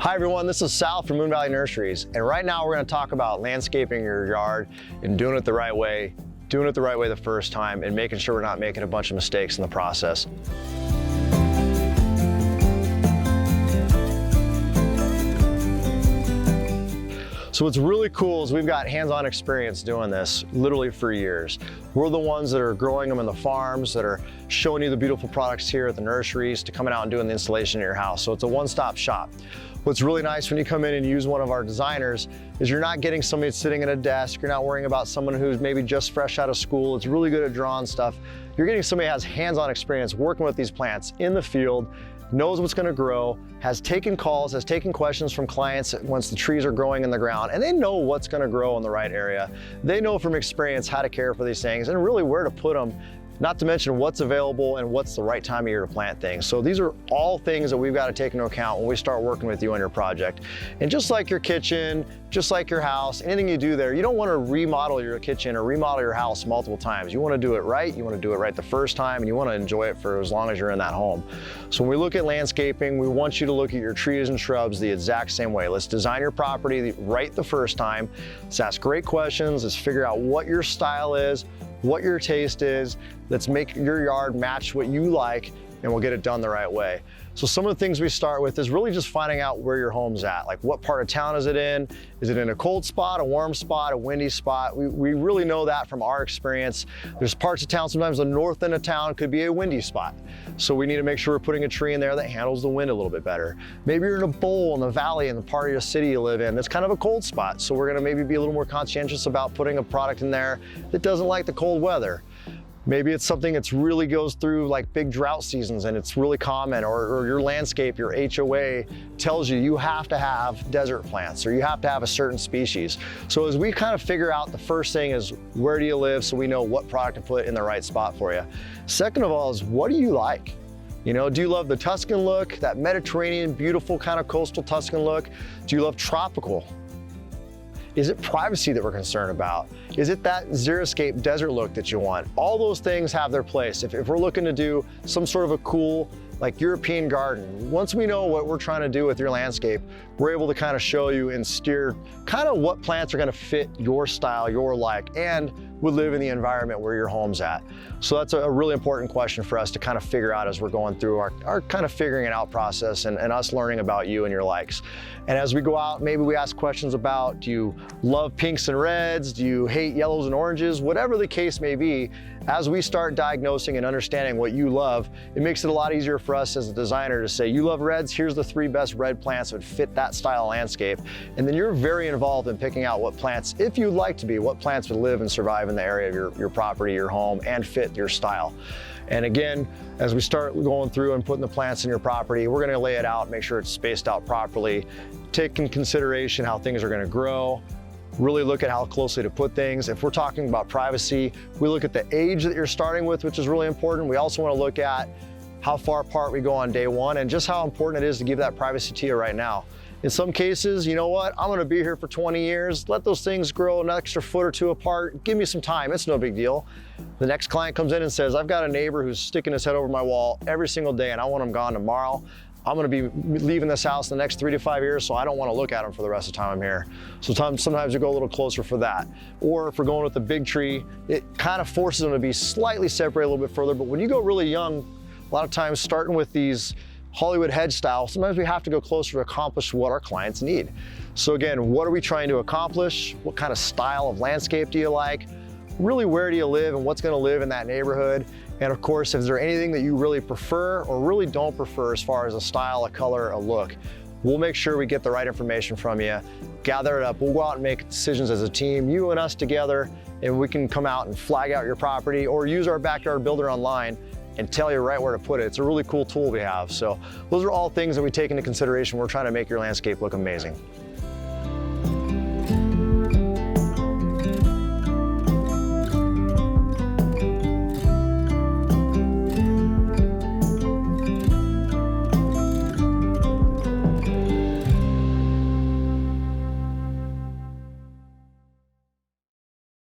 Hi everyone, this is Sal from Moon Valley Nurseries, and right now we're going to talk about landscaping your yard and doing it the right way the first time, and making sure we're not making a bunch of mistakes in the process. So what's really cool is we've got hands-on experience doing this literally for years. We're the ones that are growing them in the farms, that are showing you the beautiful products here at the nurseries, to coming out and doing the installation in your house. So it's a one-stop shop. What's really nice when you come in and use one of our designers is you're not getting somebody that's sitting at a desk. You're not worrying about someone who's maybe just fresh out of school. It's really good at drawing stuff. You're getting somebody who has hands-on experience working with these plants in the field, knows what's going to grow, has taken calls, has taken questions from clients once the trees are growing in the ground, and they know what's going to grow in the right area. They know from experience how to care for these things and really where to put them, not to mention what's available and what's the right time of year to plant things. So these are all things that we've got to take into account when we start working with you on your project. And just like your kitchen, just like your house, anything you do there, you don't want to remodel your kitchen or remodel your house multiple times. You want to do it right. You want to do it right the first time, and you want to enjoy it for as long as you're in that home. So when we look at landscaping, we want you to look at your trees and shrubs the exact same way. Let's design your property right the first time. Let's ask great questions. Let's figure out what your style is, what your taste is. Let's make your yard match what you like, and we'll get it done the right way. So some of the things we start with is really just finding out where your home's at. Like, what part of town is it in? Is it in a cold spot, a warm spot, a windy spot? We really know that from our experience. There's parts of town, sometimes the north end of town could be a windy spot. So we need to make sure we're putting a tree in there that handles the wind a little bit better. Maybe you're in a bowl in the valley in the part of your city you live in that's kind of a cold spot. So we're gonna maybe be a little more conscientious about putting a product in there that doesn't like the cold weather. Maybe it's something that really goes through like big drought seasons and it's really common, or your landscape, your HOA tells you you have to have desert plants or you have to have a certain species. So as we kind of figure out, the first thing is, where do you live, so we know what product to put in the right spot for you. Second of all is, what do you like? You know, do you love the Tuscan look, that Mediterranean, beautiful kind of coastal Tuscan look? Do you love tropical? Is it privacy that we're concerned about? Is it that xeriscape desert look that you want? All those things have their place. If we're looking to do some sort of a cool, like European garden, once we know what we're trying to do with your landscape, we're able to kind of show you and steer kind of what plants are going to fit your style, your like, and would live in the environment where your home's at. So that's a really important question for us to kind of figure out as we're going through our kind of figuring it out process, and us learning about you and your likes. And as we go out, maybe we ask questions about, do you love pinks and reds? Do you hate yellows and oranges? Whatever the case may be, as we start diagnosing and understanding what you love, it makes it a lot easier for us as a designer to say, you love reds, here's the 3 best red plants that would fit that style landscape. And then you're very involved in picking out what plants, if you'd like to be, what plants would live and survive in the area of your property, your home, and fit your style. And again, as we start going through and putting the plants in your property, we're gonna lay it out, make sure it's spaced out properly, take in consideration how things are gonna grow, really look at how closely to put things. If we're talking about privacy, we look at the age that you're starting with, which is really important. We also want to look at how far apart we go on day one, and just how important it is to give that privacy to you right now. In some cases, you know what, I'm gonna be here for 20 years, let those things grow an extra foot or 2 apart, give me some time, it's no big deal. The next client comes in and says, I've got a neighbor who's sticking his head over my wall every single day and I want him gone tomorrow. I'm gonna be leaving this house in the next 3 to 5 years, so I don't wanna look at them for the rest of the time I'm here. So sometimes we go a little closer for that. Or if we're going with the big tree, it kind of forces them to be slightly separated a little bit further, but when you go really young, a lot of times starting with these Hollywood hedge style, sometimes we have to go closer to accomplish what our clients need. So again, what are we trying to accomplish? What kind of style of landscape do you like? Really, where do you live and what's gonna live in that neighborhood? And of course, if there's anything that you really prefer or really don't prefer as far as a style, a color, a look, we'll make sure we get the right information from you, gather it up, we'll go out and make decisions as a team, you and us together, and we can come out and flag out your property or use our backyard builder online and tell you right where to put it. It's a really cool tool we have. So those are all things that we take into consideration. We're trying to make your landscape look amazing.